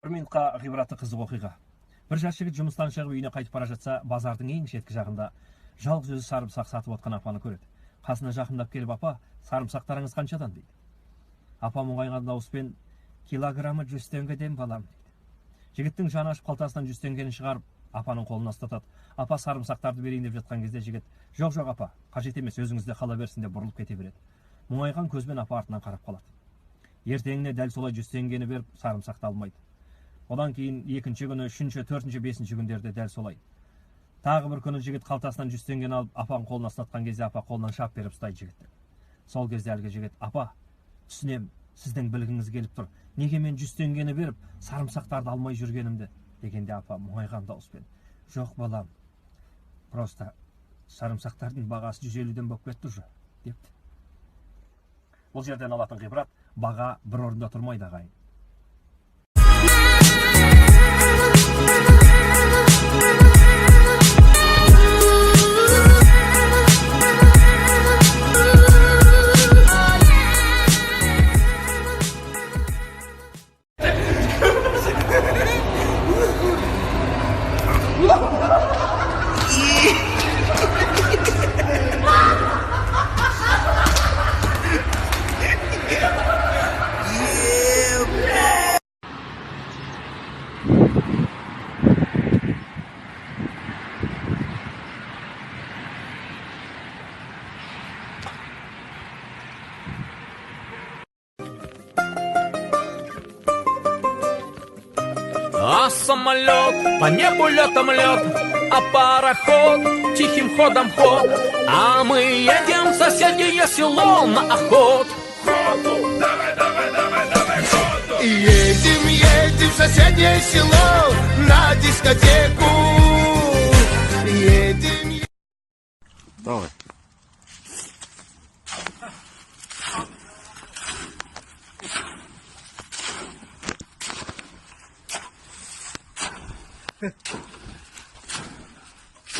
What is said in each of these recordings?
Bir minutқа ғибратты қызық оқиға. Bir жас жігіт жұмыстан шығып үйіне қайтып бара жатса, базардың ең шеткі жағында жалғыз өзі сарымсақ сатып отқан апаны көреді. Қасына жақындап келіп, апа, сарымсақтарыңыз қаншадан дейді. Апа мұңайған дауыспен, килограммы 100 теңгеден балам дейді. Жігіттің жаны ашып қалтасынан 100 теңгені шығарып, апаның қолына ұстатады. Апа, сарымсақтарды берейін деп жатқан кезде жігіт, жоқ апа, қажет емес, өзіңізде қала берсін деп бұрылып кете береді. Мұңайған көзбен апа артынан қарап қалады. Ертеңіне дәл солай 100 теңгені беріп, сарымсақты алмайды. Одан кейін екінші күні, үшінші, төртінші, бесінші күндерде дәл солай. Тағы бір күні жігіт қалтасынан 100 теңгені алып, апаның қолына ұстатқан кезде апа қолынан шап беріп ұстайды жігітті. Сол кезде әлгі жігіт, апа, түсінем, сіздің білгіңіз келіп тұр. Неге мен 100 теңгені беріп, сарымсақтарды алмай жүргенімді? Дегенде апа мұңайған дауыспен, жоқ балам, просто сарымсақтардың бағасы 150-ден болып кетті уже, депті. Бұл жерден алатын ғибрат, баға бір орында тұрмайды ағайын. А самолет по небу летом лет, а пароход тихим ходом ход, а мы едем в соседнее село на охот. Едем в соседнее село на дискотеку. Едем. Давай.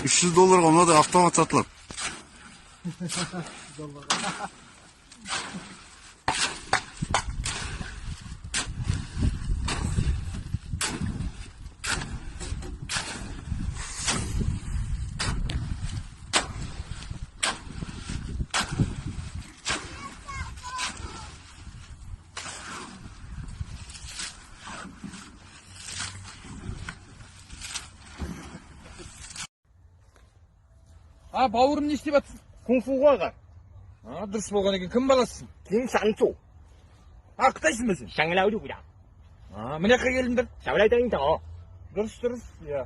$300 ona da avtomat satılır. А, бауырым не істеп жатсың? Кунг-фуға аға. Дұрыс болған екен, кім баласысың? Ким Шанцу. Қытайсың ба сен? Шаңылауды бұда. Мына жаққа келдіңдер. Шаңылайдың да. Дұрыс, иә.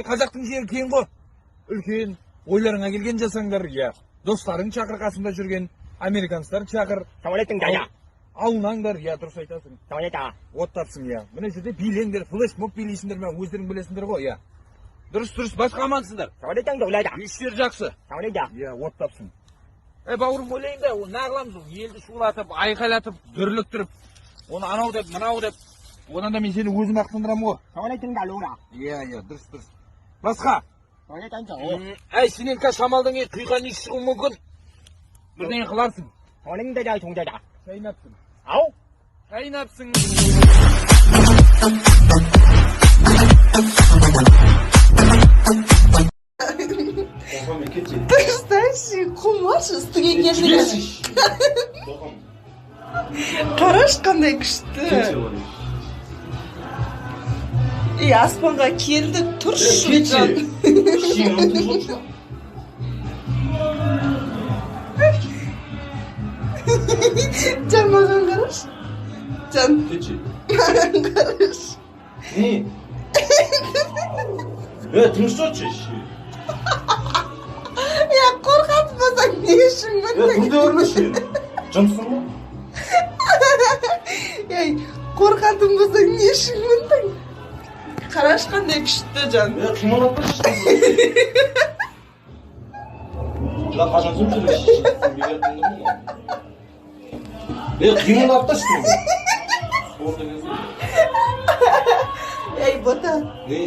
Қазақтың жері кең ғой. Үлкен, ойларыңа келген жасаңдар, иә. Достарың шақыр, қасында жүрген, американстар шақыр. Шаңылайдың да, иә. Аунаңдар, иә, дұрыс айтасың. Шаңылайда. Оттапсың, иә. Мына жерде билеңдер, флешмоб билейсіңдер, мен өздерің білесіңдер ғой, иә. Дұрыс, басқа амансыңдар. Шаңылайдың да олайда. Үйшілер жақсы. Шаңылайда. Иә, оттапсың. Бауырым ойлайын да, нағыламыз ол, елді шулатып, айқайлатып, дүрліктіріп, оны анау деп, мынау деп, одан да мен сені өзім ақтандырамын ғой. Шаңылайдың да лура. Иә, дұрыс. Басқа? Шаңылайдың да. Сенен қазір шамалдан кейін құйған еш шығуы мүмкін. Бірдеңе қыларсың. Шаңылайдың да жоңдайда. Шайнапсың. Ау? Шайнапсың. Ты знаешь, кумаш үстіге келді. Қараш қандай күшті. Аспанға келді, тұршы жан. Жан маған қараш. Жан. Маған қараш. Не? Тыныш тұршы. Қорқатын болсаң не үшін мұндай? Тұрды өрмеші. Жымсың ба? Қорқатын болсаң не үшін мұндай? Қараш қандай күшті жан. Қималатпа шықты. Қашан сөм жүрек қималатпа шықты. Бота. Не?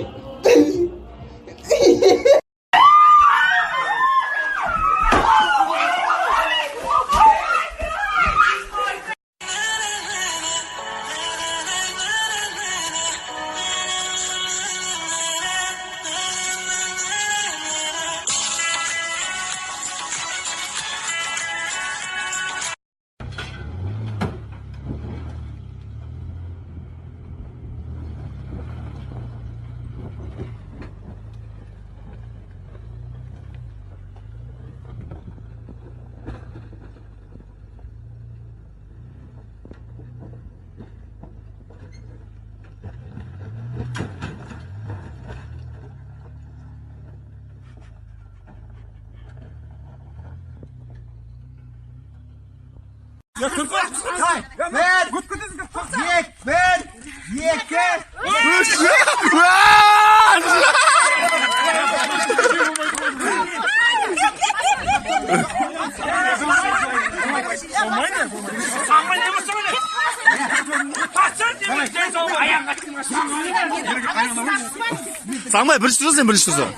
Саңбай бірінші тұрсың сен бірінші тұрсың.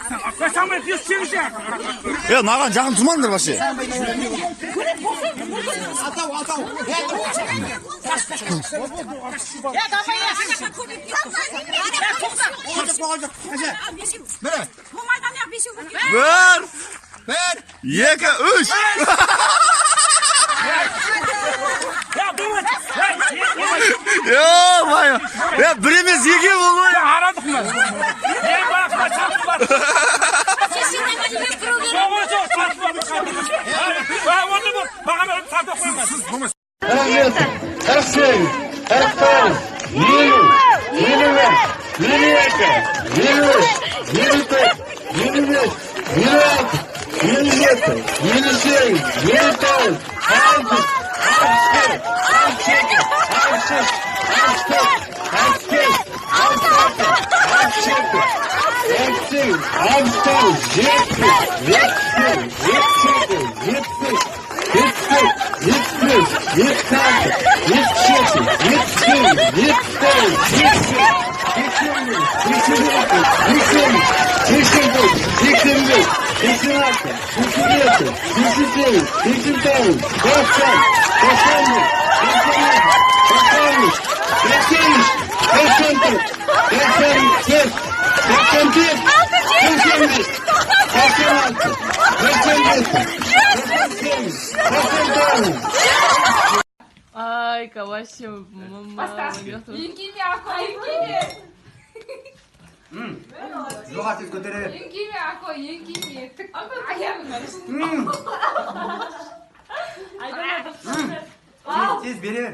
Наған жақын тұрмаңдар башы. Bir, екі, үш. Bir емес екі болмай. Арадық мә. Мен баққа шатып бар. Бағам өріп сатып қоймас. 47, 48, 50, 51, 52, 53, 54, 55, 56, 57, 58, 59, 60, 61, 62, 63, 64, 65, 66, 67, 68, 69, 70, 71, 72, 73, 75, 76, 77, 78, 79, Айка, вообще, мама. Еңкеме, Ако, еңкеме. Жоға тез көтере. Еңкеме, Ако, еңкеме. Аяғына. Тез бере.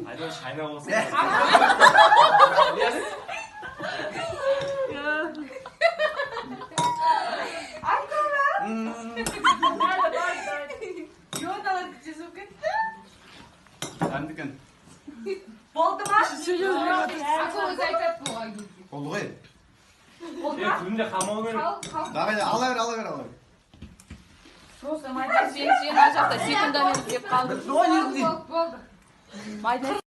Айдан шайна болсын. Йоналар жүзіп кетті. Әмдікен. Болды ма? Ако өзі айтады бұған кезде. Oldu ғой. Күнде қамау керек. Давай, ала бер. Просто майдан сен ана жақта секундамен іздеп қалды. Болды. Майдан.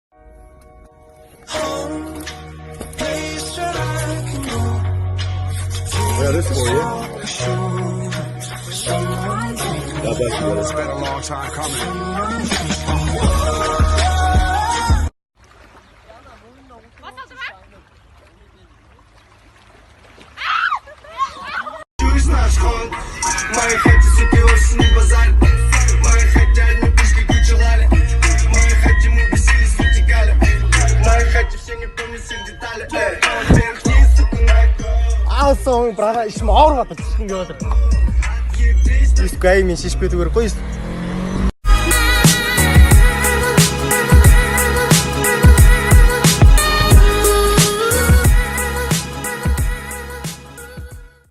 Мои хотят суки осень не базарь. Мои хотят не пушки кучелали. Мои хотят мы бесились утекали. Мои хотят все не помнят всех деталей. Верхний сука на Алсың, бірақ ішім ауырып жатыр, түскім келіп жатыр. Ескі әймен шешіп кету керек қой.